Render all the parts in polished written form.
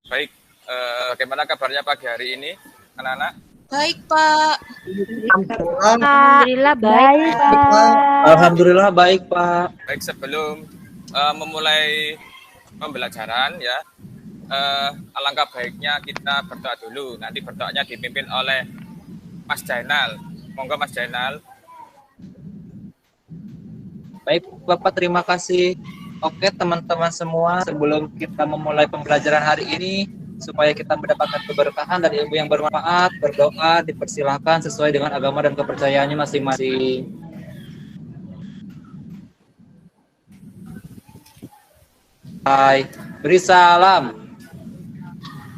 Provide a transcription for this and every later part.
Baik, bagaimana kabarnya pagi hari ini, anak-anak? Baik, Pak. Alhamdulillah baik, Pak. Alhamdulillah baik, Pak. Baik, sebelum memulai pembelajaran ya, alangkah baiknya kita berdoa dulu. Nanti berdoanya dipimpin oleh Mas Jainal. Monggo Mas Jainal. Baik, Bapak, terima kasih. Oke, teman-teman semua, sebelum kita memulai pembelajaran hari ini, supaya kita mendapatkan keberkahan dan ilmu yang bermanfaat, berdoa, dipersilahkan sesuai dengan agama dan kepercayaannya masing-masing. Hai, beri salam.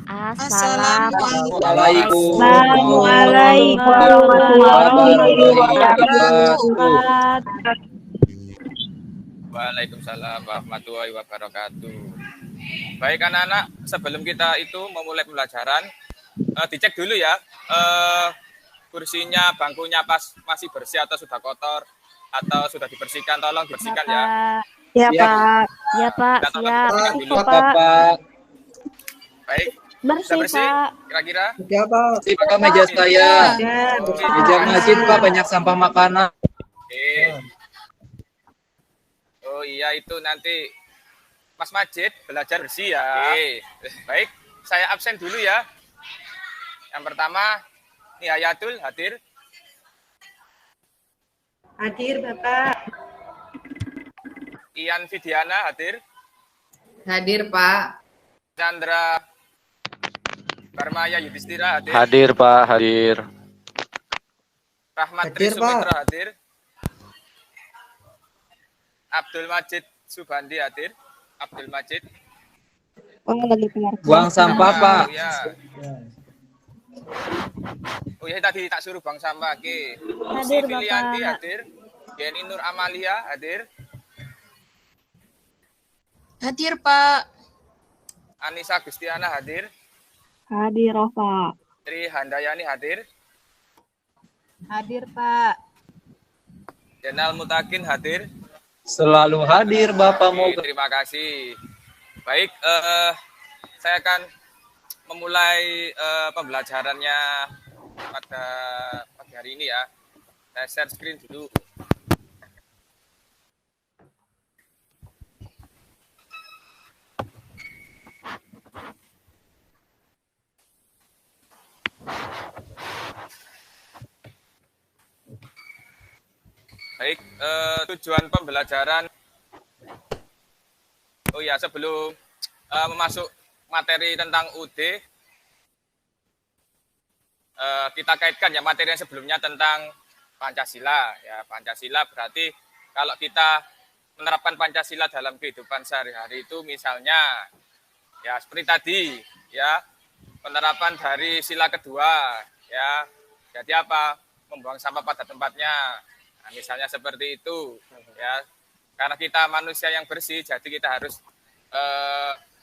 Assalamualaikum warahmatullahi wabarakatuh. Waalaikumsalam warahmatullahi wabarakatuh. Baik anak-anak, sebelum kita itu memulai pembelajaran, dicek dulu ya, kursinya, bangkunya masih bersih atau sudah kotor atau sudah dibersihkan, tolong dibersihkan ya. Ya, Siap. Pak. Ya, Pak. Siap. Siap, Bapak. Baik, Bersih, bersih Pak. kira-kira? Sip, Pak, meja saya. Meja masjid, Pak, banyak sampah makanan. Oke. Oh iya, itu nanti Mas Majid belajar bersih ya. Oke. Baik, saya absen dulu ya. Yang pertama, Nihayatul hadir. Hadir, Bapak. Ian Vidiana hadir. Hadir, Pak. Chandra Barmaya Yudhistira hadir. Hadir, Pak, hadir. Rahmat Hadir, Trisumitra hadir. Abdul Majid Subandi hadir. Abdul Majid. Buang sampah, Pak. Oh ya, tadi tak suruh buang sampah. Oke. Hadir, Lucy Filianti Bapak. hadir. Yeni Nur Amalia hadir. Hadir, Pak. Anissa Gustiana hadir. Hadir, Pak. Tri Handayani hadir. Hadir, Pak. Jenal Mutakin hadir. Selalu hadir, Bapak. Oke, terima kasih. Baik, saya akan memulai pembelajarannya pada pagi hari ini ya. Saya share screen dulu. Baik, tujuan pembelajaran. Oh ya, sebelum memasuk materi tentang UD, kita kaitkan ya materi yang sebelumnya tentang Pancasila. Ya, Pancasila berarti kalau kita menerapkan Pancasila dalam kehidupan sehari-hari itu misalnya ya seperti tadi ya, penerapan dari sila kedua ya. Jadi apa? Membuang sampah pada tempatnya. Nah, misalnya seperti itu ya. Karena kita manusia yang bersih, jadi kita harus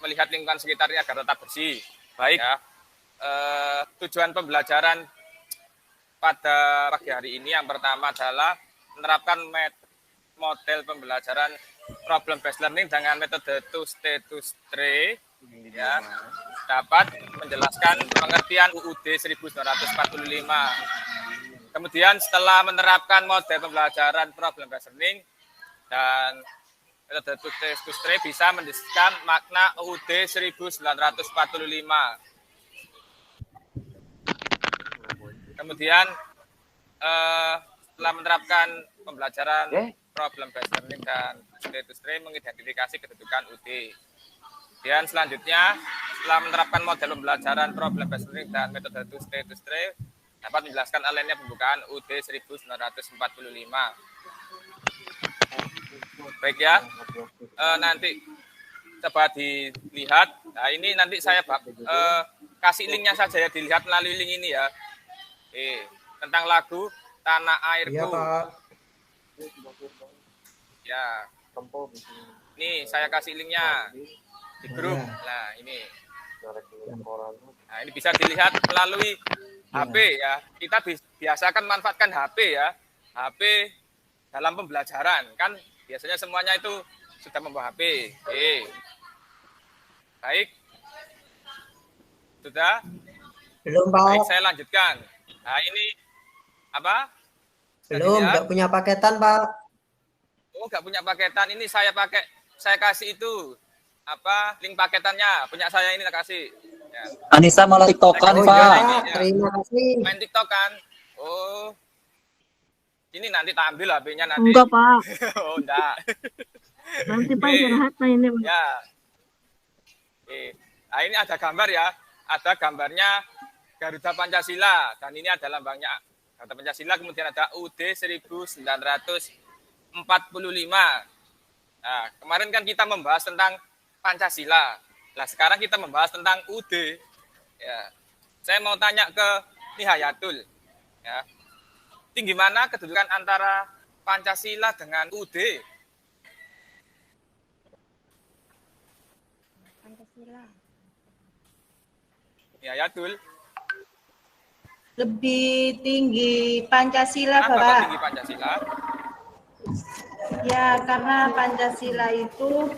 melihat lingkungan sekitarnya agar tetap bersih. Baik ya. Tujuan pembelajaran pada pagi hari ini yang pertama adalah menerapkan model pembelajaran problem based learning dengan metode to stay to stray ya, dapat menjelaskan pengertian UUD 1945. Kemudian setelah menerapkan model pembelajaran problem based learning dan metode to stray bisa menjelaskan makna UUD 1945. Kemudian setelah menerapkan pembelajaran problem based learning dan stay to stray mengidentifikasi kedudukan UD. Dan selanjutnya setelah menerapkan model pembelajaran problem based learning dan metode to stray dapat menjelaskan alinea pembukaan UUD 1945. Baik ya, nanti coba dilihat. Nah ini nanti saya kasih linknya saja ya, dilihat melalui link ini ya. Tentang lagu Tanah Airku. Iya, Pak. Ya. Nih saya kasih linknya di grup. Nah ini. Nah ini bisa dilihat melalui HP ya. Kita biasakan manfaatkan HP ya. HP dalam pembelajaran kan biasanya semuanya itu sudah membawa HP. Baik. Sudah? Belum, Baik, Pak. saya lanjutkan. Nah, ini apa? Belum, Lihat. nggak punya paketan, Pak. Oh, nggak punya paketan. Ini saya kasih itu apa link paketannya. Punya saya ini tak kasih. Ya. Anissa malah tiktokan, Oh Pak. iya, Pak. Pak. Terima kasih. Main TikTok kan? Oh, ini nanti tak ambil HP-nya nanti. Enggak, Pak. Oh, enggak. Nanti Pak istirahat mainnya. Pak. Ya. Oke. Nah, ini ada gambar ya. Ada gambarnya Garuda Pancasila dan ini ada lambangnya Garuda Pancasila, kemudian ada UUD 1945. Nah, kemarin kan kita membahas tentang Pancasila. Nah, sekarang kita membahas tentang UUD. Ya. Saya mau tanya ke Nihayatul. Ya. Tinggi mana kedudukan antara Pancasila dengan UUD? Nihayatul. Lebih tinggi Pancasila, Kenapa kok Bapak. tinggi Pancasila? Ya, karena Pancasila itu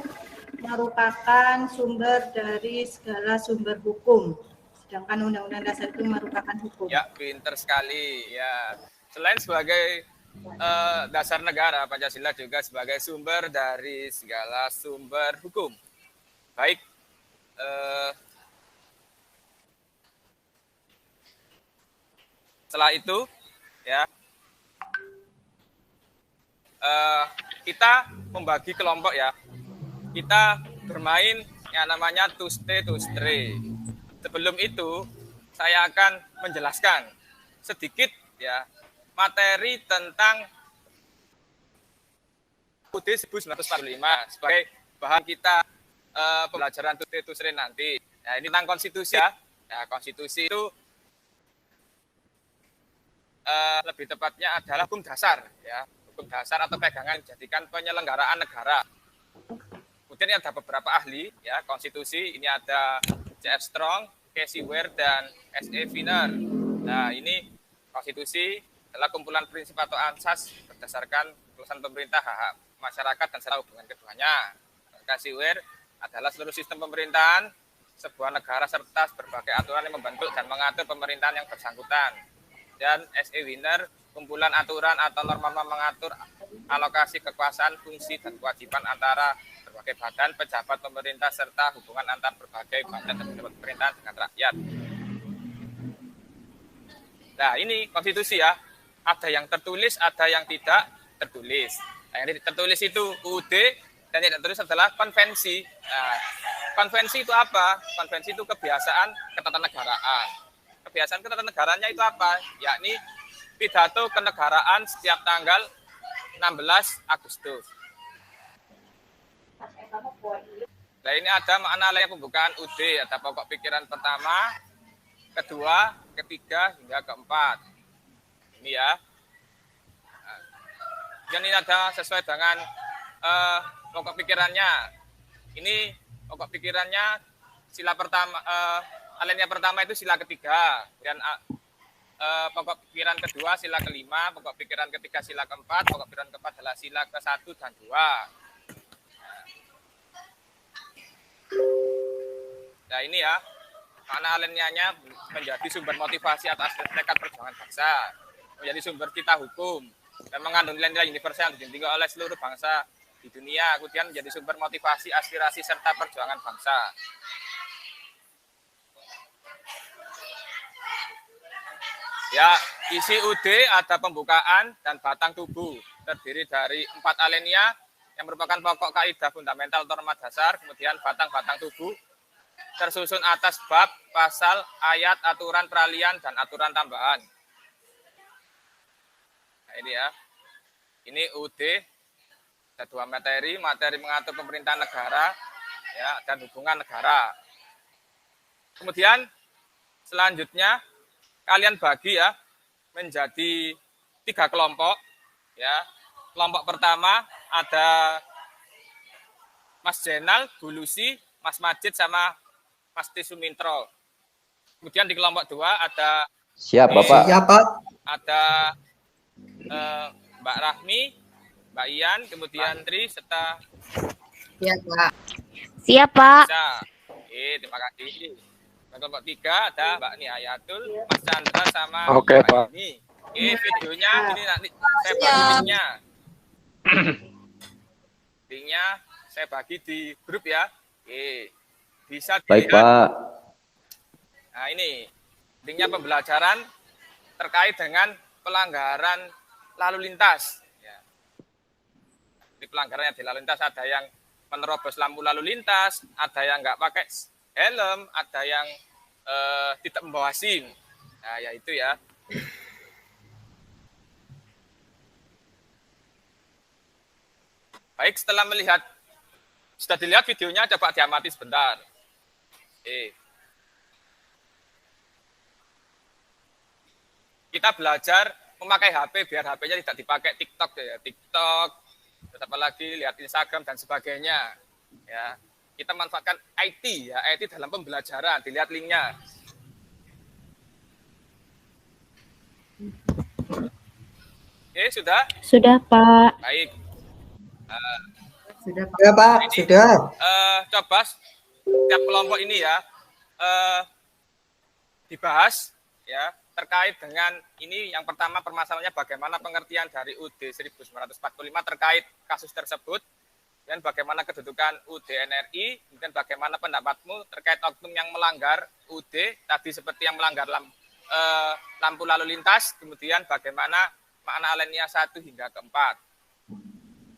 merupakan sumber dari segala sumber hukum. Sedangkan Undang-Undang Dasar itu merupakan hukum. Ya, pinter sekali. Ya, selain sebagai dasar negara, Pancasila juga sebagai sumber dari segala sumber hukum. Baik, setelah itu, ya, kita membagi kelompok ya. Kita bermain yang namanya to stay to stray. Sebelum itu, saya akan menjelaskan sedikit ya materi tentang UUD 1945 sebagai bahan kita pembelajaran to stay to stray nanti. Nah, ini tentang konstitusi ya. Ya, konstitusi itu lebih tepatnya adalah hukum dasar ya, hukum dasar atau pegangan dijadikan penyelenggaraan negara. Kemudian ada beberapa ahli ya konstitusi, ini ada C.F. Strong, Casey Ware, dan S.E. Wiener. Nah, ini konstitusi adalah kumpulan prinsip atau asas berdasarkan keputusan pemerintah, hak masyarakat dan serta hubungan keduanya. Casey Ware adalah seluruh sistem pemerintahan sebuah negara serta berbagai aturan yang membentuk dan mengatur pemerintahan yang bersangkutan. Dan S.E. Wiener, kumpulan aturan atau norma mengatur alokasi kekuasaan, fungsi, dan kewajiban antara berbagai badan, pejabat pemerintah, serta hubungan antar berbagai badan dan pejabat pemerintahan dengan rakyat. Nah, ini konstitusi ya. Ada yang tertulis, ada yang tidak tertulis. Nah, yang tertulis itu UUD, dan yang tertulis adalah konvensi. Nah, konvensi itu apa? Konvensi itu kebiasaan ketatanegaraan. Kebiasaan ketatanegaranya itu apa? Yakni pidato kenegaraan setiap tanggal 16 Agustus. Nah, ini ada makna lain pembukaan UUD, ada pokok pikiran pertama, kedua, ketiga, hingga keempat. Ini ya. Dan ini ada sesuai dengan pokok pikirannya. Ini pokok pikirannya sila pertama, alinea pertama itu sila ketiga, dan pokok pikiran kedua sila kelima, pokok pikiran ketiga sila keempat, pokok pikiran keempat adalah sila ke-1 dan 2. Nah, ini ya, makna alineanya menjadi sumber motivasi atas tekad perjuangan bangsa, menjadi sumber cita hukum, dan mengandung nilai-nilai universal yang ditinggalkan oleh seluruh bangsa di dunia, kemudian menjadi sumber motivasi, aspirasi, serta perjuangan bangsa. Ya, isi UUD ada pembukaan dan batang tubuh, terdiri dari 4 alinea yang merupakan pokok kaidah fundamental norma dasar, kemudian batang-batang tubuh, tersusun atas bab, pasal, ayat, aturan peralihan, dan aturan tambahan. Nah, ini ya, ini UUD, ada 2 materi mengatur pemerintahan negara, ya, dan hubungan negara. Kemudian selanjutnya kalian bagi ya menjadi 3 kelompok ya. Kelompok pertama ada Mas Jenal, Bu Lucy, Mas Majid sama Mas Tisumintro. Kemudian di kelompok 2 ada Siap, Bapak. Siap, Pak. ada Mbak Rahmi, Mbak Ian, kemudian Tri serta Ya, Pak. Siap, Pak. Bisa. Terima kasih. Kelompok 3 ada Mbak Nihayatul, Mas Chandra sama Oke, Mbak Pak. Yuni. Oke, videonya ini nanti saya bagi linknya. Linknya saya bagi di grup ya. Oke, bisa Baik, dilihat. Pak. Nah ini linknya pembelajaran terkait dengan pelanggaran lalu lintas. Ya. Di pelanggaran yang di lalu lintas ada yang menerobos lampu lalu lintas, ada yang nggak pakai helm, ada yang tidak membawa SIM. Nah ya itu ya. Baik, setelah melihat, sudah dilihat videonya, coba diamati sebentar. Kita belajar memakai HP biar HP-nya tidak dipakai TikTok ya, TikTok, apalagi lihat Instagram dan sebagainya. Ya, kita manfaatkan IT ya, IT dalam pembelajaran. Dilihat linknya. Oke, sudah? Sudah, Pak. Baik. Sudah, Pak. Ya, Pak. Ini, Sudah. coba setiap kelompok ini ya dibahas ya terkait dengan ini. Yang pertama permasalahannya bagaimana pengertian dari UUD 1945 terkait kasus tersebut, dan bagaimana kedudukan UUD NRI, kemudian bagaimana pendapatmu terkait oknum yang melanggar UUD tadi seperti yang melanggar lampu lalu lintas, kemudian bagaimana makna alinea 1 hingga ke 4.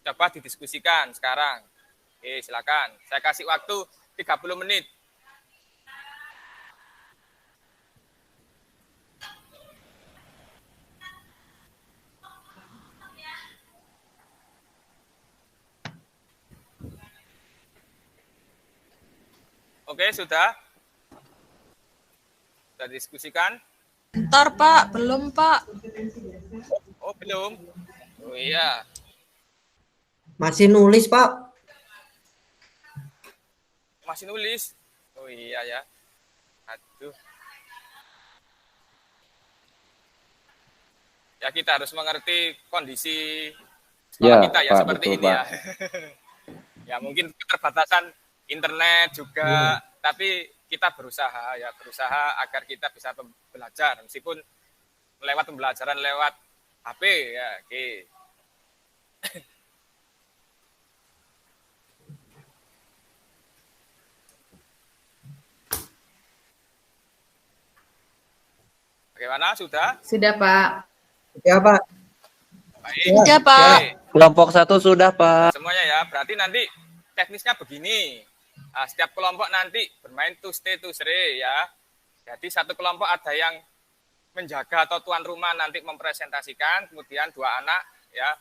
Coba didiskusikan sekarang. Oke, silakan. Saya kasih waktu 30 menit. Oke, sudah? Sudah diskusikan? Bentar, Pak. Belum, Pak. Oh, belum? Oh iya. Masih nulis, Pak. Masih nulis? Oh iya ya. Aduh. Ya kita harus mengerti kondisi sekolah Ya, kita ya Pak, seperti betul, ini Pak. ya. Ya mungkin keterbatasan internet juga, tapi kita berusaha agar kita bisa belajar meskipun lewat pembelajaran lewat HP ya. Oke. Bagaimana? Sudah? Sudah, Pak. Ya, Pak. Baik. Sudah, Pak. Oke. Kelompok 1 sudah, Pak. Semuanya ya, berarti nanti teknisnya begini. Nah, setiap kelompok nanti bermain to stay to stay ya. Jadi satu kelompok ada yang menjaga atau tuan rumah nanti mempresentasikan, kemudian dua anak ya.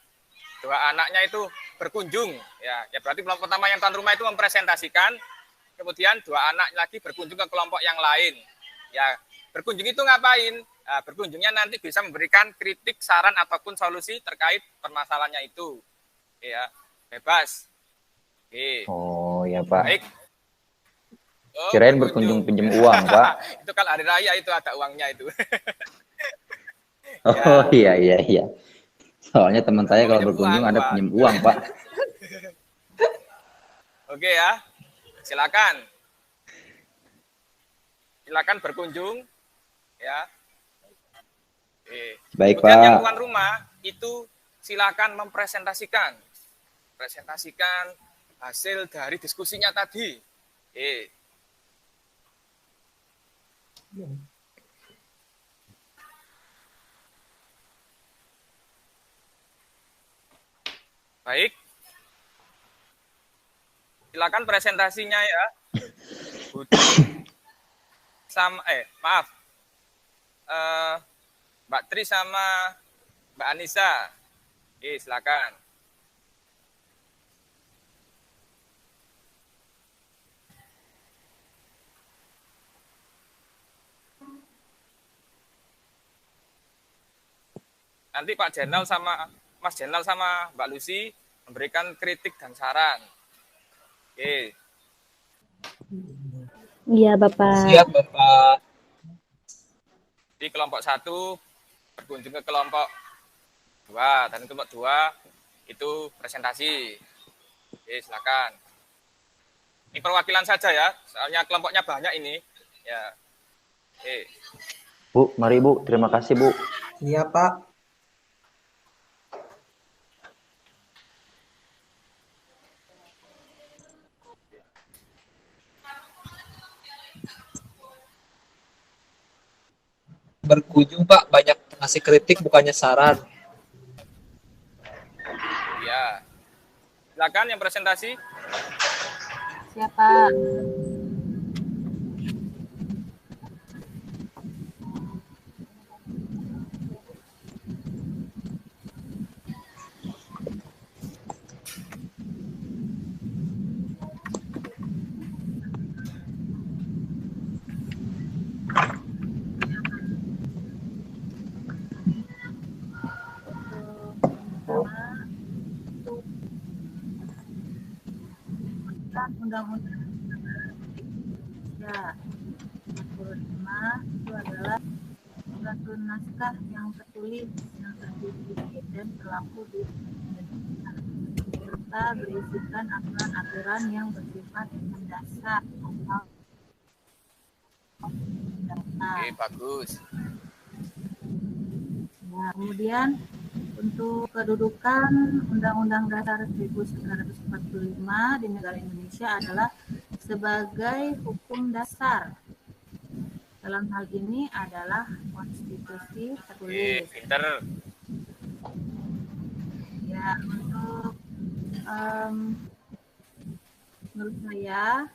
Dua anaknya itu berkunjung ya. Ya berarti kelompok pertama yang tuan rumah itu mempresentasikan, kemudian dua anak lagi berkunjung ke kelompok yang lain. Ya, berkunjung itu ngapain? Nah, berkunjungnya nanti bisa memberikan kritik, saran ataupun solusi terkait permasalahannya itu. Ya, bebas. Oke. Oh, ya, Pak. Baik. Oh, Kirain berkunjung pinjam uang, Pak. Itu kalau hari raya itu ada uangnya itu. Oh, iya, iya, iya. Soalnya teman saya kalau Pinjam berkunjung uang, ada Pak. pinjam uang, Pak. Oke ya. Silakan. Silakan berkunjung ya. Oke. Baik, Kemudian yang Pak. tuan rumah itu silakan mempresentasikan. Presentasikan hasil dari diskusinya tadi. Baik. Silakan presentasinya ya. Budi sama maaf. Mbak Tri sama Mbak Anissa. Oke, silakan. Nanti Pak Jenal sama Mas Jenal sama Mbak Lucy memberikan kritik dan saran. Oke. Iya, Bapak. Siap, Bapak. Di kelompok 1 berkunjung ke kelompok 2, dan kelompok 2 itu presentasi. Oke, silakan. Ini perwakilan saja ya, soalnya kelompoknya banyak ini. Ya, Bu, mari Bu. Terima kasih Bu. Iya, Pak. Berkunjung Pak, banyak ngasih kritik bukannya saran. Ya. Silakan yang presentasi. Siapa? Undang-undang ya 45 itu adalah suatu naskah yang tertulis, yang terdiri dan berlaku di Indonesia, serta berisikan aturan-aturan yang bersifat mendasar atau Bagus. Nah, kemudian untuk kedudukan Undang-Undang Dasar 1945 di negara Indonesia adalah sebagai hukum dasar. Dalam hal ini adalah konstitusi tertulis. Pinter. Ya, untuk menurut saya,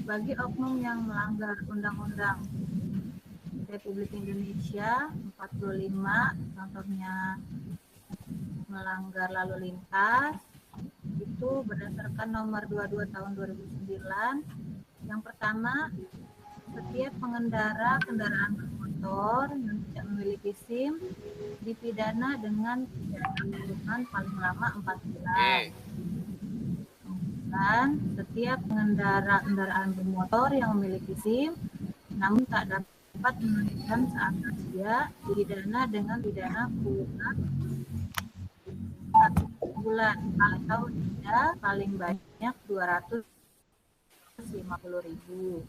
bagi oknum yang melanggar Undang-Undang Republik Indonesia 45, contohnya melanggar lalu lintas, itu berdasarkan nomor 22 tahun 2009. Yang pertama, setiap pengendara kendaraan bermotor yang tidak memiliki SIM dipidana dengan pidana kurungan paling lama 4 bulan. Dan setiap pengendara kendaraan bermotor yang memiliki SIM namun tak dapat menunjukkan saat razia dipidana dengan pidana kurungan 1 bulan atau denda paling banyak 250.000.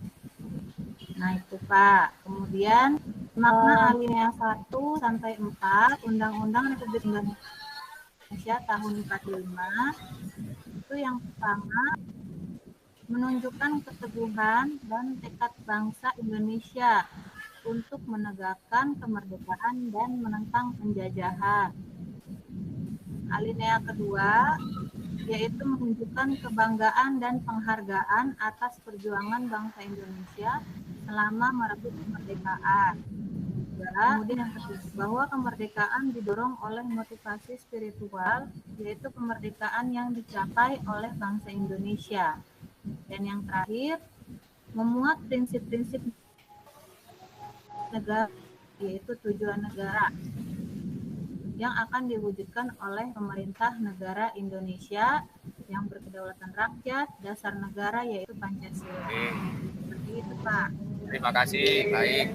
Nah itu Pak. Kemudian makna alinea 1 sampai 4 Undang-Undang Republik Indonesia tahun 45 itu yang pertama menunjukkan keteguhan dan tekad bangsa Indonesia untuk menegakkan kemerdekaan dan menentang penjajahan. Alinea kedua yaitu menunjukkan kebanggaan dan penghargaan atas perjuangan bangsa Indonesia selama merebut kemerdekaan. Kemudian yang ketiga, bahwa kemerdekaan didorong oleh motivasi spiritual, yaitu kemerdekaan yang dicapai oleh bangsa Indonesia. Dan yang terakhir, memuat prinsip-prinsip negara, yaitu tujuan negara yang akan diwujudkan oleh pemerintah negara Indonesia yang berkedaulatan rakyat, dasar negara yaitu Pancasila. Seperti itu Pak. Terima kasih, baik.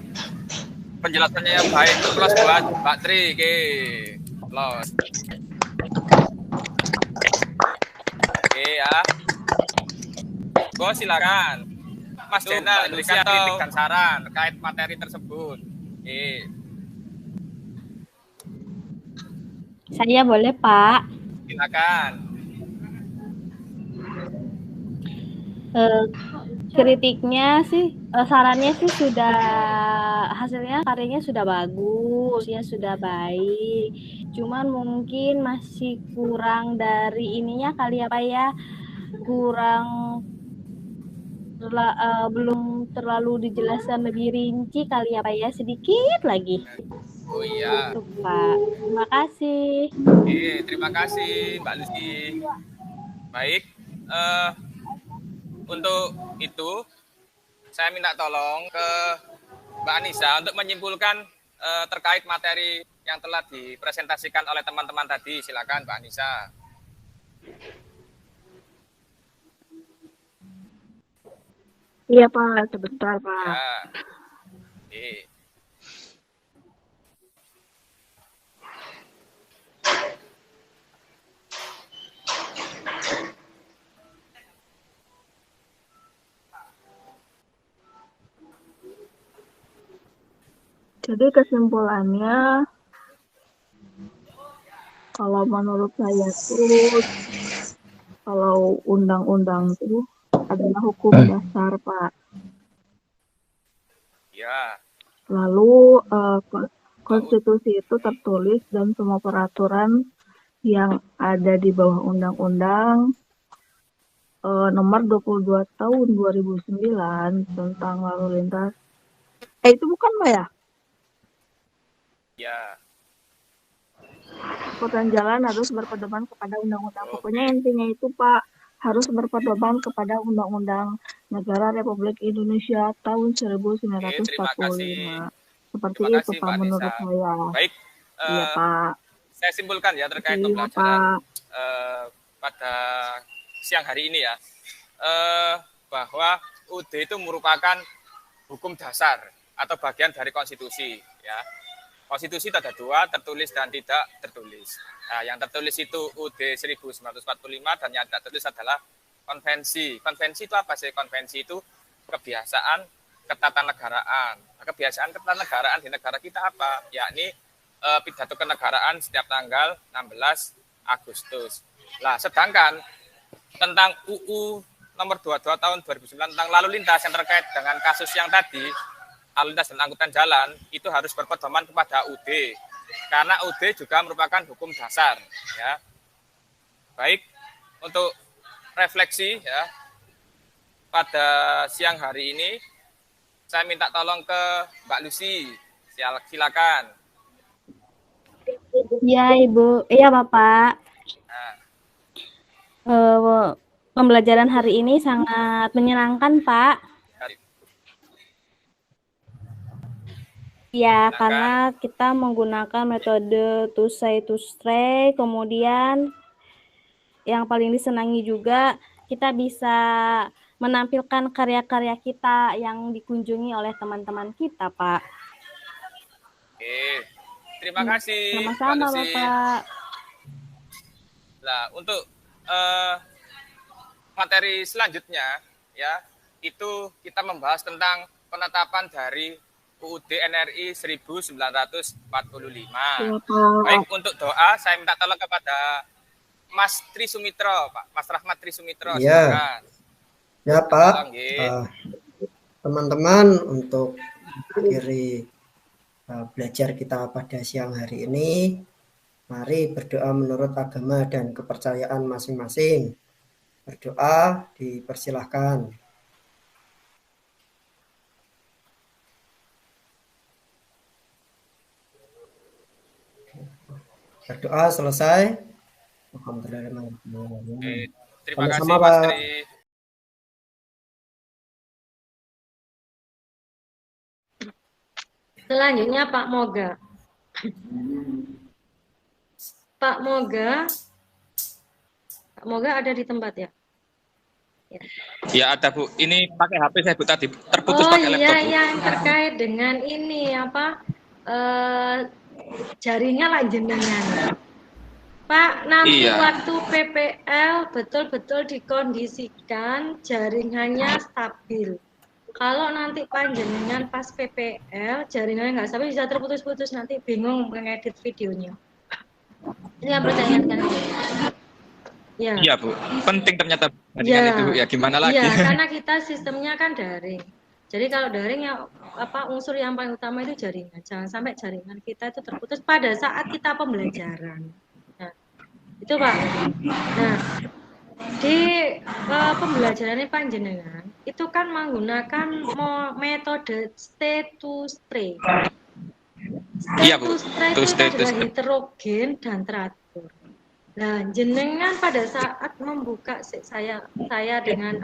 Penjelasannya yang baik. Plus buat Mbak Tri, oke. Plus. Oke ya. Bos silakan. Mas Dena berikan kritik dan saran terkait materi tersebut. Oke. Saya boleh, Pak. Silakan. Kritiknya sih, sarannya sih sudah, hasilnya karyanya sudah bagus, ya sudah baik. Cuman mungkin masih kurang dari ininya kali ya Pak ya, belum terlalu dijelaskan lebih rinci kali ya Pak ya, sedikit lagi. Oh iya. Itu Pak. Terima kasih. Oke, terima kasih Mbak Lucy. Baik. Untuk itu, saya minta tolong ke Mbak Anissa untuk menyimpulkan terkait materi yang telah dipresentasikan oleh teman-teman tadi. Silakan Mbak Anissa. Iya Pak, sebentar Pak. Ya. Oke. Jadi kesimpulannya, kalau menurut saya tuh, kalau undang-undang itu adalah hukum dasar, Pak. Ya, Lalu konstitusi itu tertulis dan semua peraturan yang ada di bawah undang-undang nomor 22 tahun 2009 tentang lalu lintas. Itu bukan, Pak ya? ya. Angkutan jalan harus berpedoman kepada undang-undang. Pokoknya intinya itu, Pak, harus berpedoman kepada Undang-Undang Negara Republik Indonesia tahun 1945. Seperti Terima itu, kasih, Pak, Mbak menurut Nisa. saya. Baik, Iya, Pak. saya simpulkan ya terkait Iya, pembelajaran Pak. pada siang hari ini ya, bahwa UUD itu merupakan hukum dasar atau bagian dari konstitusi ya. Konstitusi itu ada dua, tertulis dan tidak tertulis. Nah, yang tertulis itu UUD 1945 dan yang tidak tertulis adalah konvensi. Konvensi itu apa sih? Konvensi itu kebiasaan ketatanegaraan. Nah, kebiasaan ketatanegaraan di negara kita apa? Yakni pidato kenegaraan setiap tanggal 16 Agustus. Nah, sedangkan tentang UU nomor 22 tahun 2009 tentang lalu lintas yang terkait dengan kasus yang tadi, lalu lintas dan angkutan jalan, itu harus berpedoman kepada UUD. Karena UUD juga merupakan hukum dasar. Ya. Baik, untuk refleksi ya, pada siang hari ini, saya minta tolong ke Mbak Lucy. Silakan. Ya, Ibu. Iya, Bapak. Pembelajaran hari ini sangat menyenangkan, Pak. Ya, karena kita menggunakan metode to say to stray, kemudian yang paling disenangi juga kita bisa menampilkan karya-karya kita yang dikunjungi oleh teman-teman kita, Pak. Oke, terima kasih. Sama-sama, Bapak. Nah, untuk materi selanjutnya, ya, itu kita membahas tentang penetapan dari UUD NRI 1945. Baik, untuk doa saya minta tolong kepada Mas Tri Sumitro, Pak. Mas Rahmat Tri Sumitro. Ya, ya Pak. Teman-teman, untuk akhiri belajar kita pada siang hari ini, mari berdoa menurut agama dan kepercayaan masing-masing. Berdoa dipersilahkan. Berdoa selesai. Alhamdulillah. Terima kasih, Mas Tri. Selanjutnya Pak Moga. Pak Moga ada di tempat ya? Ya ada Bu. Ini pakai HP saya Bu tadi terputus pakai laptop. Oh iya, yang terkait dengan ini apa? Jaringan lah jenengan. Pak, nanti waktu PPL betul-betul dikondisikan jaringannya stabil. Kalau nanti panjenengan pas PPL jaringannya nggak stabil bisa terputus-putus, nanti bingung mengedit videonya. Ini yang perlu saya ingatkan. Ya. Iya Bu, penting ternyata jaringan itu Bu. Ya gimana lagi? Iya, karena kita sistemnya kan daring. Jadi kalau daring yang unsur yang paling utama itu jaringan. Jangan sampai jaringan kita itu terputus pada saat kita pembelajaran. Nah, itu Pak. Nah, di pembelajaran panjenengan itu kan menggunakan metode stay to stray. Stay to stray itu adalah heterogen dan teratur. Nah, jenengan pada saat membuka saya dengan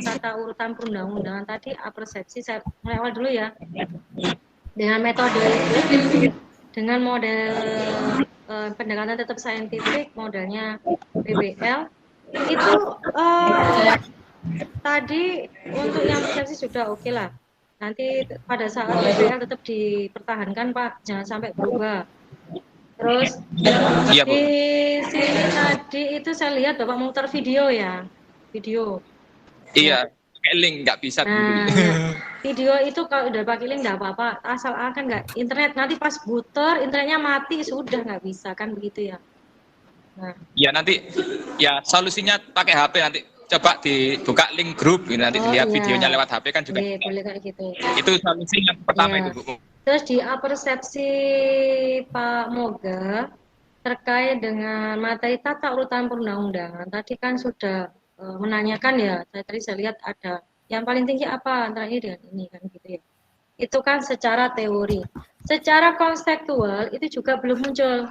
tata urutan perundang-undangan tadi persepsi saya mulai awal dulu ya. Dengan metode itu, dengan model pendekatan tetap saintifik, modelnya PBL itu tadi untuk yang persepsi sudah oke lah. Nanti pada saat PBL tetap dipertahankan Pak, jangan sampai berubah. Terus iya, di sini tadi itu saya lihat Bapak muter video ya, video. Iya, kayak link nggak bisa. Nah, ya. video itu kalau udah pakai link nggak apa-apa, asal kan nggak internet, nanti pas buter internetnya mati sudah nggak bisa kan begitu ya. Nah, Ya nanti ya solusinya pakai HP nanti coba dibuka link grup gitu, nanti lihat videonya lewat HP kan juga. boleh kayak gitu. Itu solusi yang pertama Ya. itu Bu. Terus di persepsi Pak Moga terkait dengan materi tata urutan perundang-undangan tadi kan sudah menanyakan ya, tadi saya lihat ada yang paling tinggi apa antara ini dengan ini kan gitu ya. Itu kan secara teori. Secara konseptual itu juga belum muncul.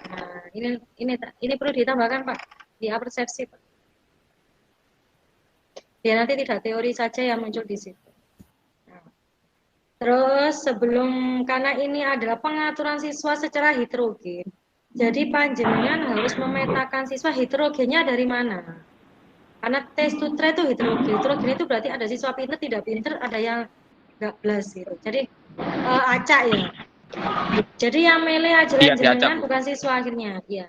Nah, ini perlu ditambahkan Pak di persepsi Pak. Ya nanti tidak teori saja yang muncul di situ. Nah, terus karena ini adalah pengaturan siswa secara heterogen, jadi panjenengan harus memetakan siswa heterogennya dari mana. Karena test to try itu heterogen. Heterogen itu berarti ada siswa pinter, tidak pinter, ada yang nggak belas gitu. Jadi acak ya. Jadi yang milih ajaran jenengan bukan siswa akhirnya. Ya.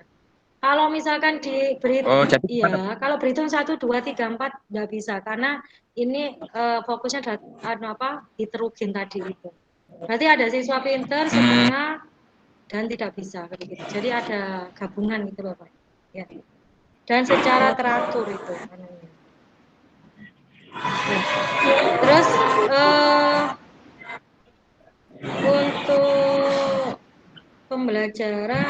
Kalau misalkan diberi, kalau berhitung 1, 2, 3, 4 nggak bisa karena ini fokusnya heterogen tadi itu. Berarti ada siswa pinter, setengah dan tidak bisa begitu. Jadi ada gabungan gitu Bapak. Ya. Dan secara teratur itu. Nah, terus untuk pembelajaran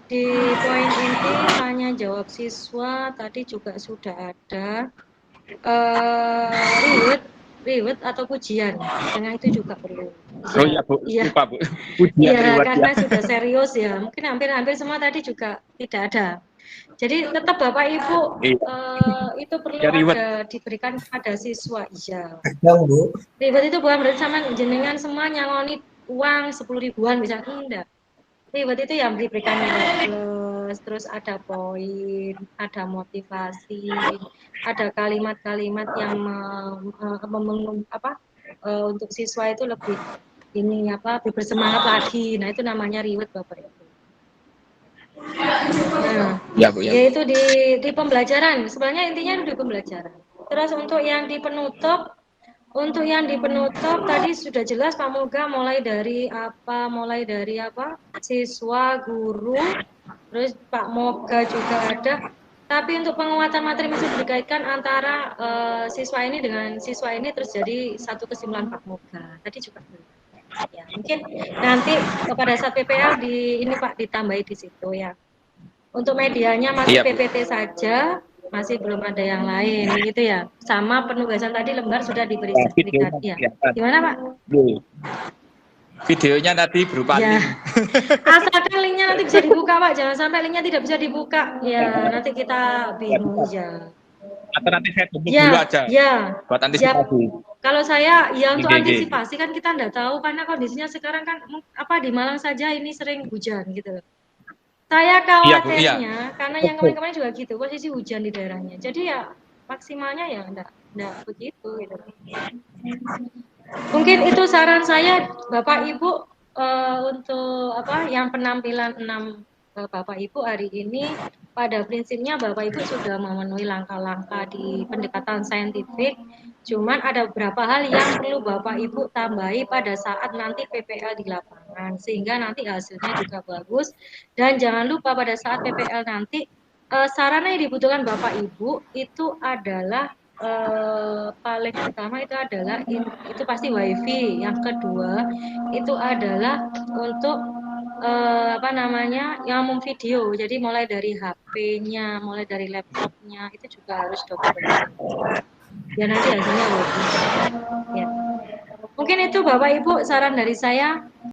di poin inti hanya jawab siswa tadi juga sudah ada reward atau pujian, dengan itu juga perlu. Oh iya Bu, lupa Bu. Iya, karena sudah serius ya. Mungkin hampir semua tadi juga tidak ada. Jadi tetap Bapak Ibu itu perlu ada diberikan kepada siswa. Iya. Reward itu bukan berarti sama jenengan semua nyaloni uang 10.000-an bisa enggak. Reward itu yang diberikan plus, terus ada poin, ada motivasi, ada kalimat-kalimat yang untuk siswa itu lebih lebih bersemangat lagi. Nah, itu namanya reward Bapak Ibu. Nah, yaitu di pembelajaran. Sebenarnya intinya di pembelajaran. Terus untuk yang di penutup tadi sudah jelas Pak Moga mulai dari siswa, guru, terus Pak Moga juga ada. Tapi untuk penguatan materi masih dikaitkan antara siswa ini dengan siswa ini terus jadi satu kesimpulan Pak Moga. Tadi juga ya, mungkin nanti pada saat PPL ini Pak ditambahi di situ ya. Untuk medianya masih PPT saja. Masih belum ada yang lain gitu ya. Sama penugasan tadi lembar sudah diberi sertifikat ya. Gimana Pak? Videonya tadi berupa link. Asalkan linknya nanti bisa dibuka Pak, jangan sampai linknya tidak bisa dibuka. Ya nanti kita bingung ya. Atau nanti saya tutup dulu aja. Ya. Buat antisipasi. Kalau saya ya untuk antisipasi kan kita nggak tahu karena kondisinya sekarang kan di Malang saja ini sering hujan gitu loh. Saya khawatirnya karena yang kemarin-kemarin juga gitu, posisi hujan di daerahnya. Jadi ya maksimalnya ya enggak begitu gitu. Mungkin itu saran saya Bapak Ibu untuk yang penampilan 6 Bapak Ibu hari ini pada prinsipnya Bapak Ibu sudah memenuhi langkah-langkah di pendekatan saintifik. Cuman ada beberapa hal yang perlu Bapak Ibu tambahi pada saat nanti PPL di lapangan sehingga nanti hasilnya juga bagus. Dan jangan lupa pada saat PPL nanti sarana yang dibutuhkan Bapak Ibu itu adalah paling utama itu adalah itu pasti WiFi. Yang kedua itu adalah untuk yang memvideo. Jadi mulai dari HP-nya, mulai dari laptopnya itu juga harus dokumentasi. Ya nanti hasilnya bagus. Ya. Mungkin itu Bapak Ibu saran dari saya.